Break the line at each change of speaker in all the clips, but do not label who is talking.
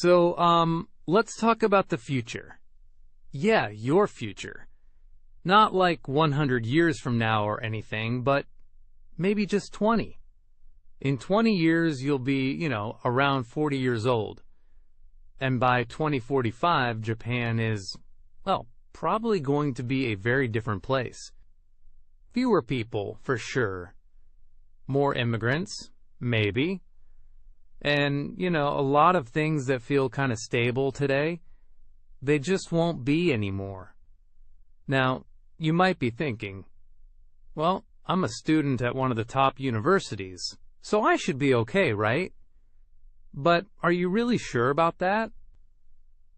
Let's talk about the future. Yeah, your future. Not like 100 years from now or anything, but maybe just 20. In 20 years, you'll be, around 40 years old. And by 2045, Japan is, well, probably going to be a very different place. Fewer people, for sure. More immigrants, maybe. And, a lot of things that feel kind of stable today, they just won't be anymore. Now, you might be thinking, well, I'm a student at one of the top universities, so I should be okay, right? But are you really sure about that?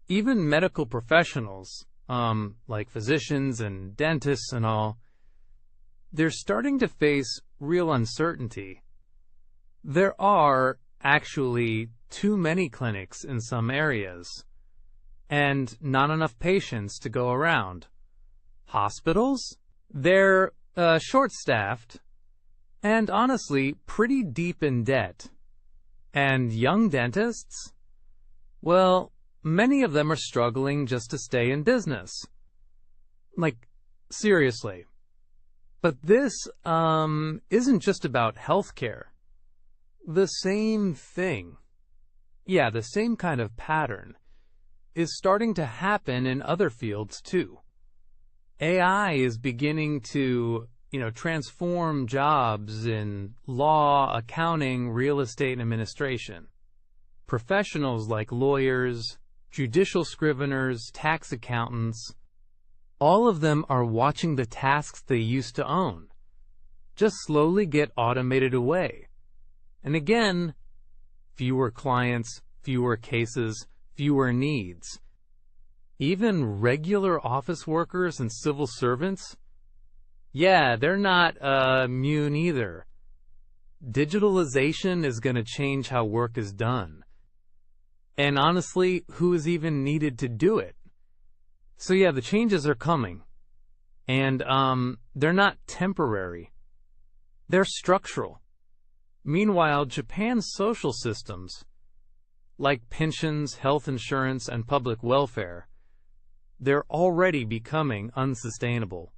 Even medical professionals, like physicians and dentists and all, they're starting to face real uncertainty. There are actually too many clinics in some areas, and not enough patients to go around. Hospitals? They're short-staffed, and honestly, pretty deep in debt. And young dentists? Well, many of them are struggling just to stay in business. Like, seriously. But this, isn't just about healthcare. The same thing, the same kind of pattern, is starting to happen in other fields too. AI is beginning to, transform jobs in law, accounting, real estate, and administration. Professionals like lawyers, judicial scriveners, tax accountants, all of them are watching the tasks they used to own just slowly get automated away. And again, fewer clients, fewer cases, fewer needs. Even regular office workers and civil servants? Yeah, they're not immune either. Digitalization is going to change how work is done. And honestly, who is even needed to do it? So yeah, the changes are coming. And they're not temporary. They're structural. Meanwhile, Japan's social systems, like pensions, health insurance, and public welfare, they're already becoming unsustainable.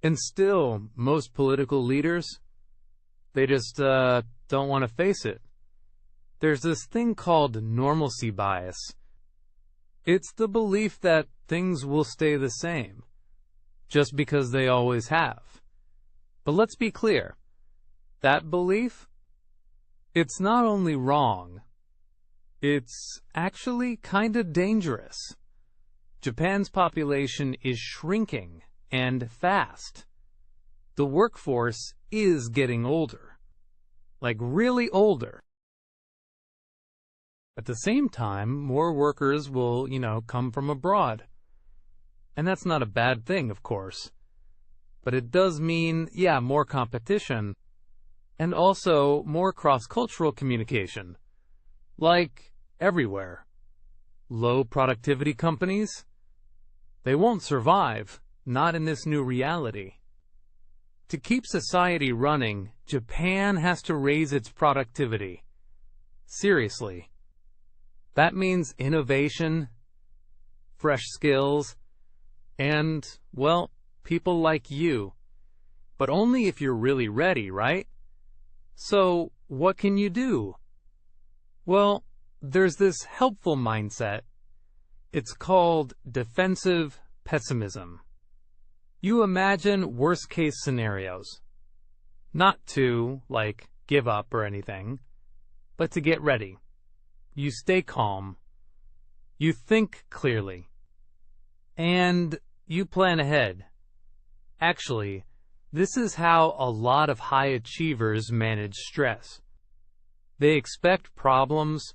And still, most political leaders, they just don't want to face it. There's this thing called normalcy bias. It's the belief that things will stay the same, just because they always have. But let's be clear. That belief, it's not only wrong, it's actually kind of dangerous. Japan's population is shrinking, and fast. The workforce is getting older. Like really older. At the same time, more workers will, come from abroad. And that's not a bad thing, of course. But it does mean, more competition. And also more cross-cultural communication. Like everywhere. Low productivity companies? They won't survive, not in this new reality. To keep society running, Japan has to raise its productivity. Seriously. That means innovation, fresh skills, and, well, people like you. But only if you're really ready, right? So, what can you do? Well, there's this helpful mindset. It's called defensive pessimism. You imagine worst-case scenarios. Not to, give up or anything, but to get ready. You stay calm. You think clearly. And you plan ahead. Actually, this is how a lot of high achievers manage stress. They expect problems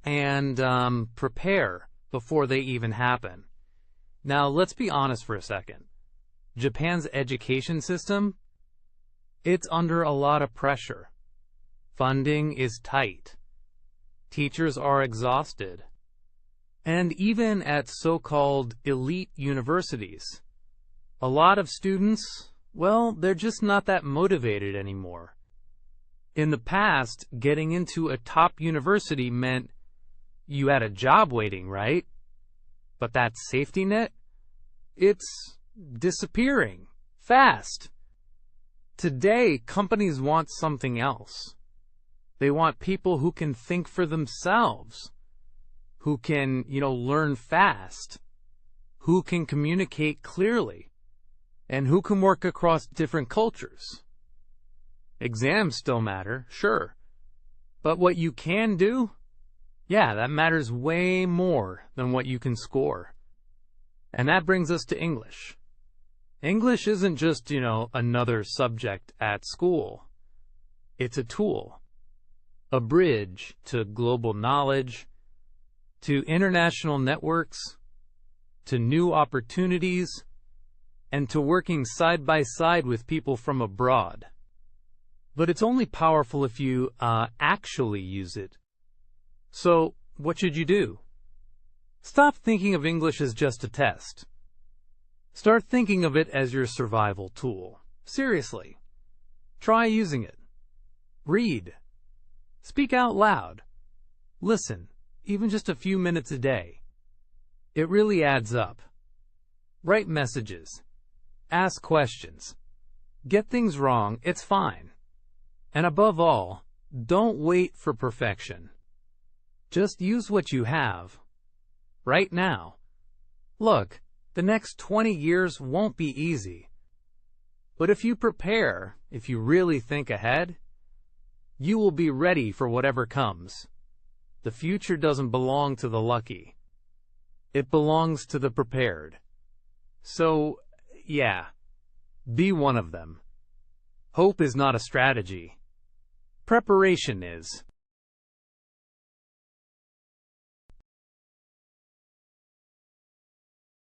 and prepare before they even happen. Now, let's be honest for a second. Japan's education system, it's under a lot of pressure. Funding is tight. Teachers are exhausted. And even at so-called elite universities, a lot of students, well, they're just not that motivated anymore. In the past, getting into a top university meant you had a job waiting, right? But that safety net? It's disappearing fast. Today, companies want something else. They want people who can think for themselves, who can, learn fast, who can communicate clearly, and who can work across different cultures. Exams still matter, sure. But what you can do? Yeah, that matters way more than what you can score. And that brings us to English. English isn't just, another subject at school. It's a tool, a bridge to global knowledge, to international networks, to new opportunities, and to working side by side with people from abroad. But it's only powerful if you actually use it. So, what should you do? Stop thinking of English as just a test. Start thinking of it as your survival tool. Seriously. Try using it. Read. Speak out loud. Listen, even just a few minutes a day. It really adds up. Write messages. Ask questions. Get things wrong, it's fine. And above all, don't wait for perfection. Just use what you have. Right now. Look, the next 20 years won't be easy. But if you prepare, if you really think ahead, you will be ready for whatever comes. The future doesn't belong to the lucky. It belongs to the prepared. So, yeah, be one of them. Hope is not a strategy. Preparation is.